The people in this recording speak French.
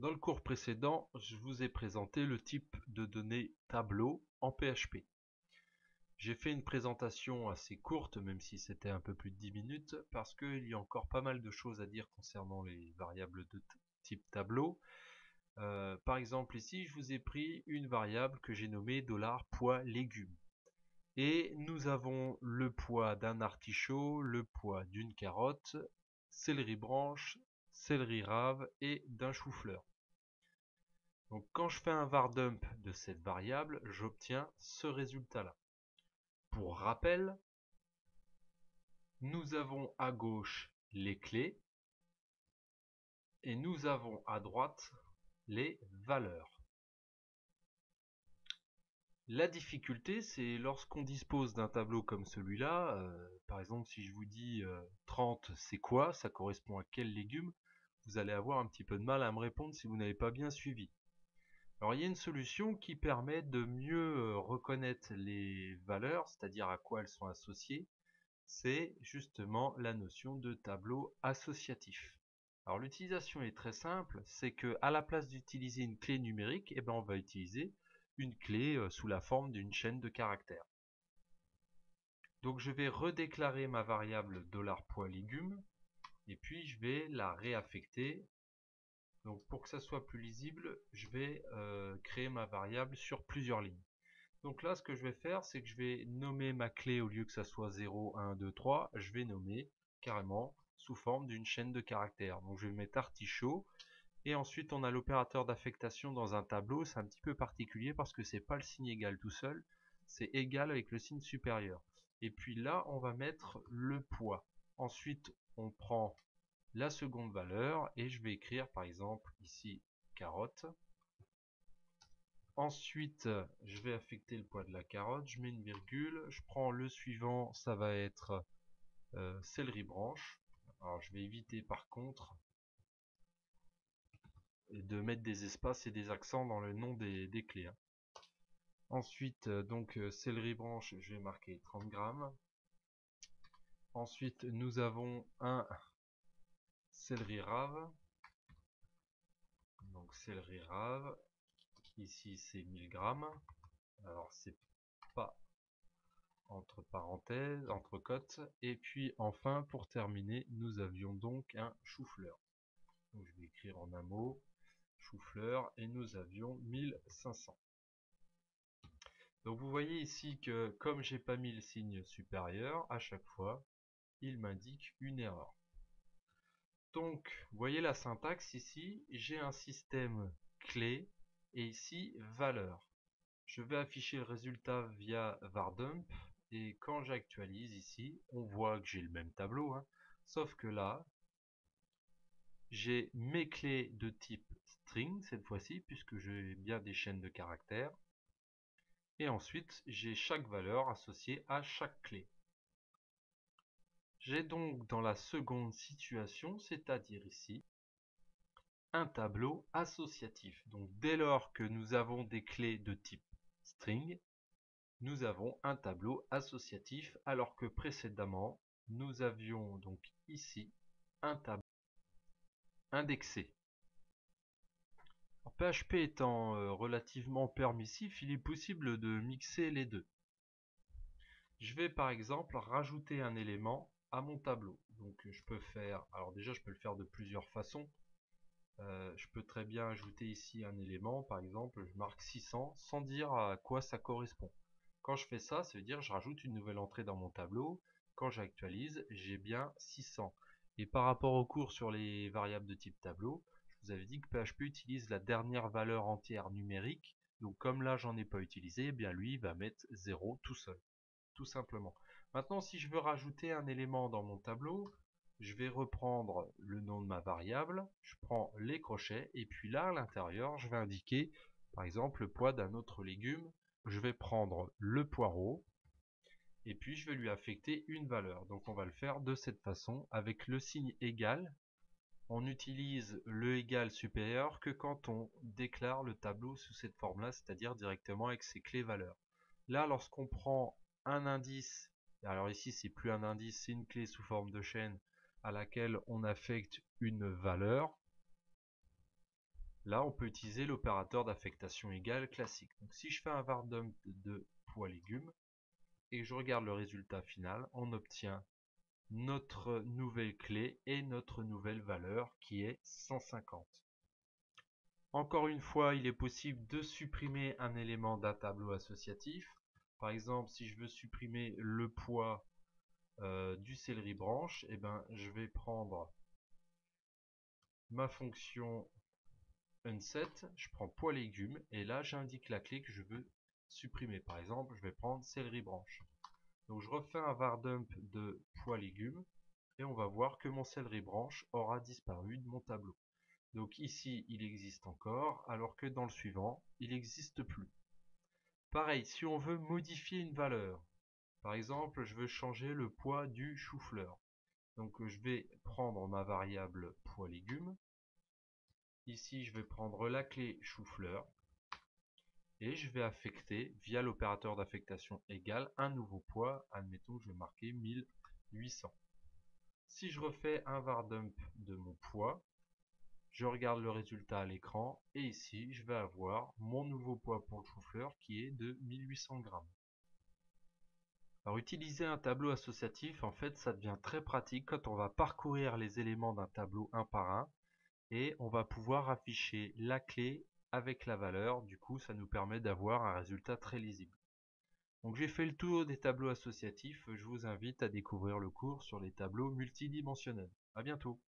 Dans le cours précédent, je vous ai présenté le type de données tableau en PHP. J'ai fait une présentation assez courte, même si c'était un peu plus de 10 minutes, parce qu'il y a encore pas mal de choses à dire concernant les variables de type tableau. Par exemple, ici, je vous ai pris une variable que j'ai nommée $poids légumes. Et nous avons le poids d'un artichaut, le poids d'une carotte, céleri branche, céleri rave et d'un chou-fleur. Donc quand je fais un var dump de cette variable, j'obtiens ce résultat-là. Pour rappel, nous avons à gauche les clés et nous avons à droite les valeurs. La difficulté, c'est lorsqu'on dispose d'un tableau comme celui-là, par exemple si je vous dis 30 c'est quoi, ça correspond à quel légume, vous allez avoir un petit peu de mal à me répondre si vous n'avez pas bien suivi. Alors il y a une solution qui permet de mieux reconnaître les valeurs, c'est-à-dire à quoi elles sont associées, c'est justement la notion de tableau associatif. Alors l'utilisation est très simple, c'est que à la place d'utiliser une clé numérique, on va utiliser une clé sous la forme d'une chaîne de caractères. Donc je vais redéclarer ma variable $poids légumes et puis je vais la réaffecter. Donc pour que ça soit plus lisible, je vais créer ma variable sur plusieurs lignes. Donc là, ce que je vais faire, c'est que je vais nommer ma clé, au lieu que ça soit 0, 1, 2, 3, je vais nommer carrément sous forme d'une chaîne de caractères. Donc je vais mettre artichaut, et ensuite on a l'opérateur d'affectation dans un tableau. C'est un petit peu particulier parce que c'est pas le signe égal tout seul, c'est égal avec le signe supérieur. Et puis là, on va mettre le poids. Ensuite, on prend la seconde valeur, et je vais écrire par exemple ici carotte. Ensuite, je vais affecter le poids de la carotte, je mets une virgule, je prends le suivant, ça va être céleri branche. Alors je vais éviter par contre de mettre des espaces et des accents dans le nom des clés. Ensuite, céleri branche, je vais marquer 30 grammes. Ensuite, nous avons un céleri rave. Donc céleri rave, ici c'est 1000 grammes. Alors c'est pas entre parenthèses, entre cotes, et puis enfin pour terminer, nous avions donc un chou-fleur. Donc je vais écrire en un mot chou-fleur, et nous avions 1500. Donc vous voyez ici que comme j'ai pas mis le signe supérieur, à chaque fois il m'indique une erreur. Donc vous voyez la syntaxe ici, j'ai un système clé et ici valeur. Je vais afficher le résultat via vardump, et quand j'actualise ici, on voit que j'ai le même tableau, sauf que là, j'ai mes clés de type string cette fois-ci, puisque j'ai bien des chaînes de caractères, et ensuite j'ai chaque valeur associée à chaque clé. J'ai donc dans la seconde situation, c'est-à-dire ici, un tableau associatif. Donc dès lors que nous avons des clés de type string, nous avons un tableau associatif, alors que précédemment, nous avions donc ici un tableau indexé. Alors, PHP étant relativement permissif, il est possible de mixer les deux. Je vais par exemple rajouter un élément à mon tableau. Donc je peux faire, alors déjà je peux le faire de plusieurs façons. Je peux très bien ajouter ici un élément, par exemple je marque 600 sans dire à quoi ça correspond. Quand je fais ça, ça veut dire que je rajoute une nouvelle entrée dans mon tableau. Quand j'actualise, j'ai bien 600. Et par rapport au cours sur les variables de type tableau, je vous avais dit que PHP utilise la dernière valeur entière numérique. Donc comme là j'en ai pas utilisé, lui il va mettre 0 tout seul, tout simplement. Maintenant, si je veux rajouter un élément dans mon tableau, je vais reprendre le nom de ma variable, je prends les crochets, et puis là à l'intérieur je vais indiquer par exemple le poids d'un autre légume. Je vais prendre le poireau et puis je vais lui affecter une valeur. Donc on va le faire de cette façon avec le signe égal. On utilise le égal supérieur que quand on déclare le tableau sous cette forme là, c'est-à-dire directement avec ses clés valeurs. Là, lorsqu'on prend un indice, alors ici c'est plus un indice, c'est une clé sous forme de chaîne à laquelle on affecte une valeur, Là, on peut utiliser l'opérateur d'affectation égale classique. Donc si je fais un var dump de poids légumes et que je regarde le résultat final, on obtient notre nouvelle clé et notre nouvelle valeur qui est 150. Encore une fois, il est possible de supprimer un élément d'un tableau associatif. Par exemple, si je veux supprimer le poids du céleri branche, eh ben, je vais prendre ma fonction unset, je prends poids légumes et là j'indique la clé que je veux supprimer. Par exemple, je vais prendre céleri branche. Donc je refais un var dump de poids légumes et on va voir que mon céleri branche aura disparu de mon tableau. Donc ici, il existe encore, alors que dans le suivant, il n'existe plus. Pareil, si on veut modifier une valeur, par exemple, je veux changer le poids du chou-fleur. Donc je vais prendre ma variable poids légumes. Ici, je vais prendre la clé chou-fleur et je vais affecter, via l'opérateur d'affectation égale, un nouveau poids. Admettons que je vais marquer 1800. Si je refais un var dump de mon poids, je regarde le résultat à l'écran et ici je vais avoir mon nouveau poids pour le chou-fleur qui est de 1800 grammes. Alors utiliser un tableau associatif, en fait ça devient très pratique quand on va parcourir les éléments d'un tableau un par un et on va pouvoir afficher la clé avec la valeur. Du coup ça nous permet d'avoir un résultat très lisible. Donc j'ai fait le tour des tableaux associatifs, je vous invite à découvrir le cours sur les tableaux multidimensionnels. À bientôt.